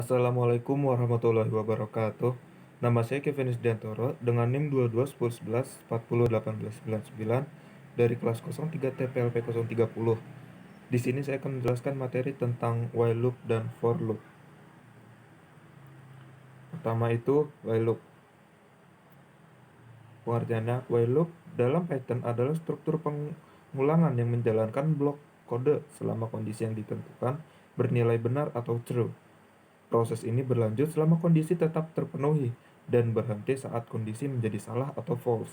Assalamualaikum warahmatullahi wabarakatuh. Nama saya Kevin Isdiantoro dengan NIM 22 10 11 40 18 99 dari kelas 03 TPLP 030. Di sini saya akan menjelaskan materi tentang while loop dan for loop. Pertama itu while loop. Pengertiannya, while loop dalam Python adalah struktur pengulangan yang menjalankan blok kode selama kondisi yang ditentukan bernilai benar atau true. Proses ini berlanjut selama kondisi tetap terpenuhi dan berhenti saat kondisi menjadi salah atau false.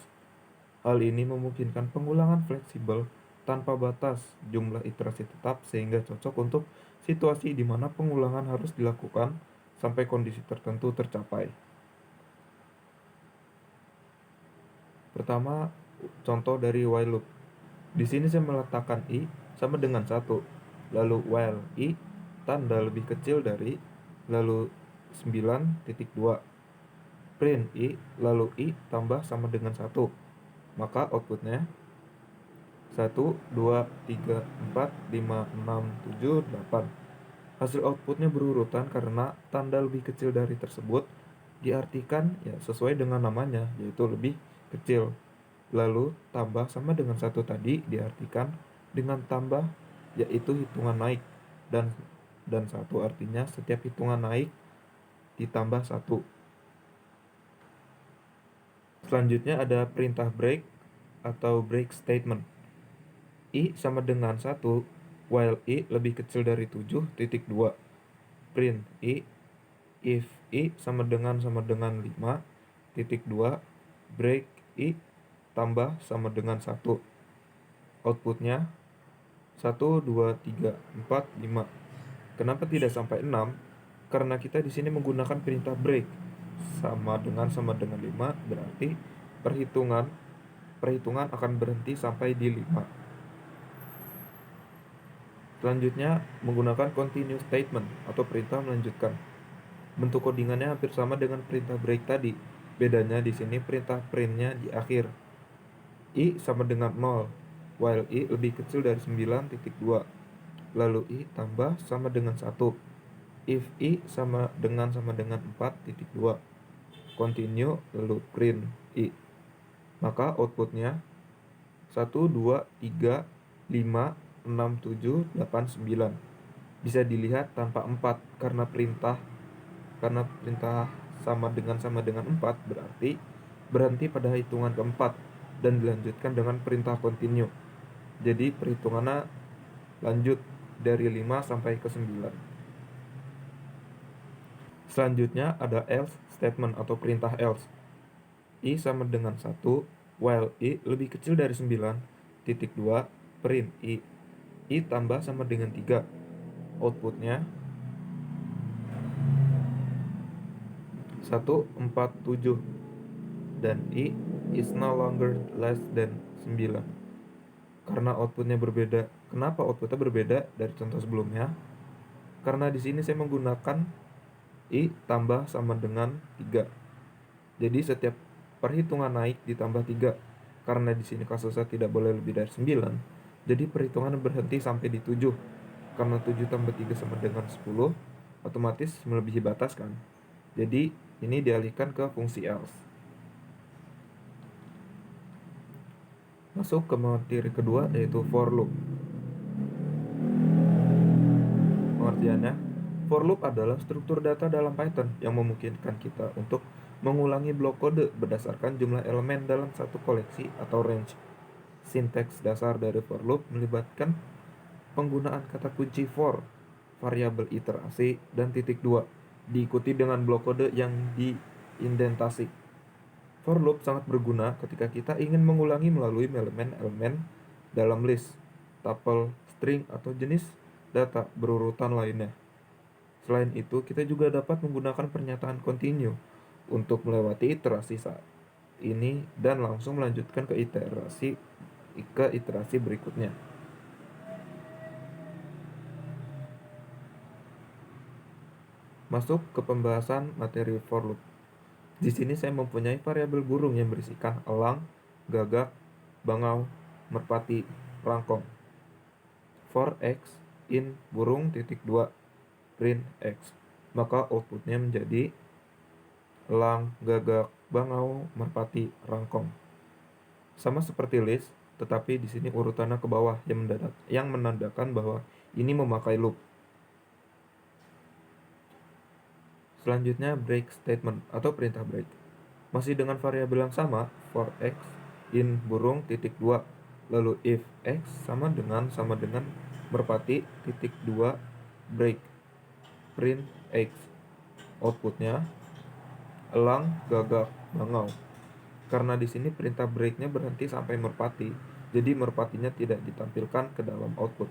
Hal ini memungkinkan pengulangan fleksibel tanpa batas jumlah iterasi tetap sehingga cocok untuk situasi di mana pengulangan harus dilakukan sampai kondisi tertentu tercapai. Pertama, contoh dari while loop. Di sini saya meletakkan i sama dengan 1. Lalu while i tanda lebih kecil dari lalu 9.2. Print i lalu i tambah sama dengan 1. Maka outputnya 1, 2, 3, 4, 5, 6, 7, 8. Hasil outputnya berurutan karena tanda lebih kecil dari tersebut diartikan ya sesuai dengan namanya, yaitu lebih kecil. Lalu tambah sama dengan 1 tadi diartikan dengan tambah, yaitu hitungan naik, dan 1 artinya setiap hitungan naik ditambah 1. Selanjutnya ada perintah break atau break statement. I sama dengan 1 while i lebih kecil dari 7.2. Print i if i sama dengan 5.2. Break i tambah sama dengan 1. Outputnya 1, 2, 3, 4, 5. Kenapa tidak sampai 6? Karena kita di sini menggunakan perintah break sama dengan 5, berarti perhitungan akan berhenti sampai di 5. Selanjutnya menggunakan continue statement atau perintah melanjutkan. Bentuk codingannya hampir sama dengan perintah break tadi. Bedanya di sini perintah printnya di akhir. I sama dengan 0 while i lebih kecil dari 9.2. Lalu i tambah sama dengan 1. If i sama dengan 4.2. Continue lalu print i. Maka outputnya 1, 2, 3, 5, 6, 7, 8, 9. Bisa dilihat tanpa 4 karena perintah sama dengan 4 berarti berhenti pada hitungan keempat dan dilanjutkan dengan perintah continue. Jadi perhitungannya lanjut dari 5 sampai ke 9. Selanjutnya ada else statement atau perintah else. I sama dengan 1 while i lebih kecil dari 9.2. Print i. I tambah sama dengan 3. Outputnya 147 dan i is no longer less than 9. Karena outputnya berbeda. Kenapa outputnya berbeda dari contoh sebelumnya? Karena di sini saya menggunakan i tambah sama dengan 3. Jadi setiap perhitungan naik ditambah 3. Karena di sini kasusnya tidak boleh lebih dari 9. Jadi perhitungan berhenti sampai di 7. Karena 7 tambah 3 sama dengan 10, otomatis melebihi batas kan. Jadi ini dialihkan ke fungsi else. Masuk ke materi kedua yaitu for loop. Pengertiannya, for loop adalah struktur data dalam Python yang memungkinkan kita untuk mengulangi blok kode berdasarkan jumlah elemen dalam satu koleksi atau range. Sinteks dasar dari for loop melibatkan penggunaan kata kunci for, variabel iterasi, dan titik 2, diikuti dengan blok kode yang diindentasi. For loop sangat berguna ketika kita ingin mengulangi melalui elemen-elemen dalam list, tuple, string, atau jenis data berurutan lainnya. Selain itu, kita juga dapat menggunakan pernyataan continue untuk melewati iterasi saat ini dan langsung melanjutkan ke iterasi berikutnya. Masuk ke pembahasan materi for loop. Di sini saya mempunyai variabel burung yang berisikan elang, gagak, bangau, merpati, rangkong. For x in burung titik 2 print x. maka outputnya menjadi elang, gagak, bangau, merpati, rangkong. Sama seperti list, tetapi di sini urutannya ke bawah yang menandakan bahwa ini memakai loop. Selanjutnya break statement atau perintah break. Masih dengan variabel yang sama, for x in burung titik 2, lalu if x sama dengan merpati titik 2 break print x. Outputnya elang, gagak, bangau. Karena di sini perintah breaknya berhenti sampai merpati, jadi merpatinya tidak ditampilkan ke dalam output.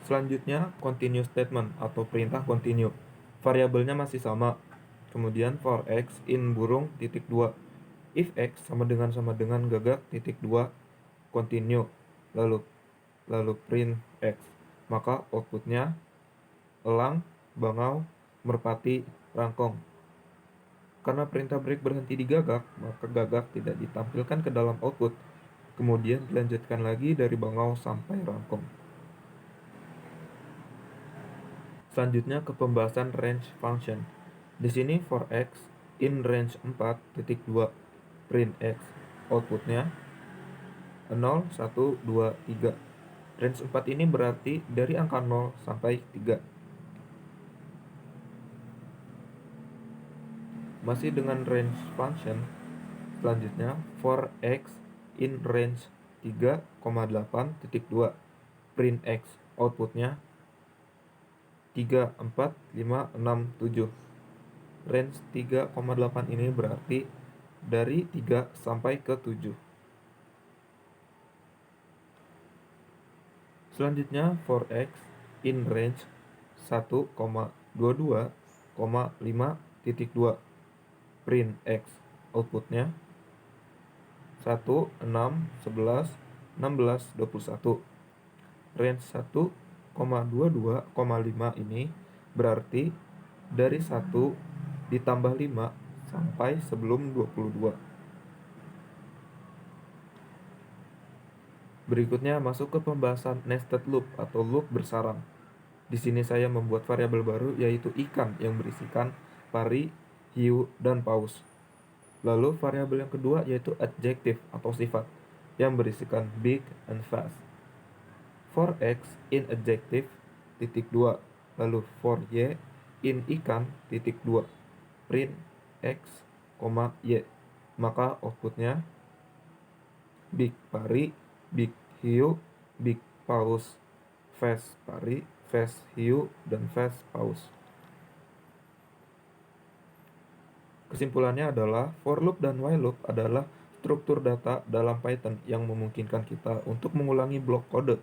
Selanjutnya continue statement atau perintah continue. Variabelnya masih sama. Kemudian for x in burung titik 2, if x sama dengan gagak titik 2 continue, lalu print x, maka outputnya elang, bangau, merpati, rangkong. Karena perintah break berhenti di gagak, maka gagak tidak ditampilkan ke dalam output. Kemudian dilanjutkan lagi dari bangau sampai rangkong. Selanjutnya ke pembahasan range function. Di sini for x in range 4.2 print x. Outputnya 0, 1, 2, 3. Range 4 ini berarti dari angka 0 sampai 3. Masih dengan range function, selanjutnya for x in range 3,8.2 print x. Outputnya 3, 4, 5, 6, 7. Range 3,8 ini berarti dari 3 sampai ke 7. Selanjutnya for x in range 1,22,5.2 print x. Outputnya 1, 6, 11, 16, 21. Range 1,22,5 ini berarti dari 1 ditambah 5 sampai sebelum 22. Berikutnya masuk ke pembahasan nested loop atau loop bersarang. Di sini saya membuat variabel baru yaitu ikan yang berisikan pari, hiu, dan paus. Lalu variabel yang kedua yaitu adjective atau sifat yang berisikan big and fast. For x in adjective titik 2, lalu for y in ikan titik 2 print x, y. Maka outputnya big pari, big hiu, big paus, fast pari, fast hiu, dan fast paus. Kesimpulannya adalah for loop dan while loop adalah struktur data dalam Python yang memungkinkan kita untuk mengulangi blok kode.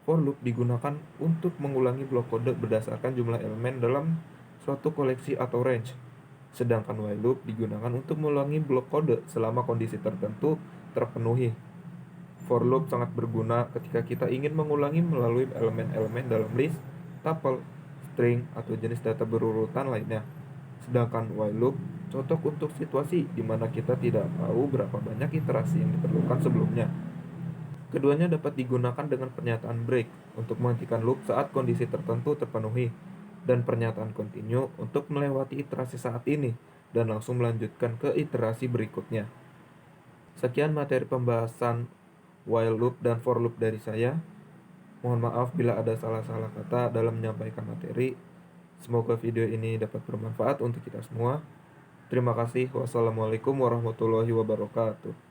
For loop digunakan untuk mengulangi blok kode berdasarkan jumlah elemen dalam suatu koleksi atau range. Sedangkan while loop digunakan untuk mengulangi blok kode selama kondisi tertentu terpenuhi. For loop sangat berguna ketika kita ingin mengulangi melalui elemen-elemen dalam list, tuple, string, atau jenis data berurutan lainnya. Sedangkan while loop cocok untuk situasi di mana kita tidak tahu berapa banyak iterasi yang diperlukan sebelumnya. Keduanya dapat digunakan dengan pernyataan break untuk menghentikan loop saat kondisi tertentu terpenuhi, dan pernyataan continue untuk melewati iterasi saat ini dan langsung melanjutkan ke iterasi berikutnya. Sekian materi pembahasan while loop dan for loop dari saya. Mohon maaf bila ada salah-salah kata dalam menyampaikan materi. Semoga video ini dapat bermanfaat untuk kita semua. Terima kasih. Wassalamualaikum warahmatullahi wabarakatuh.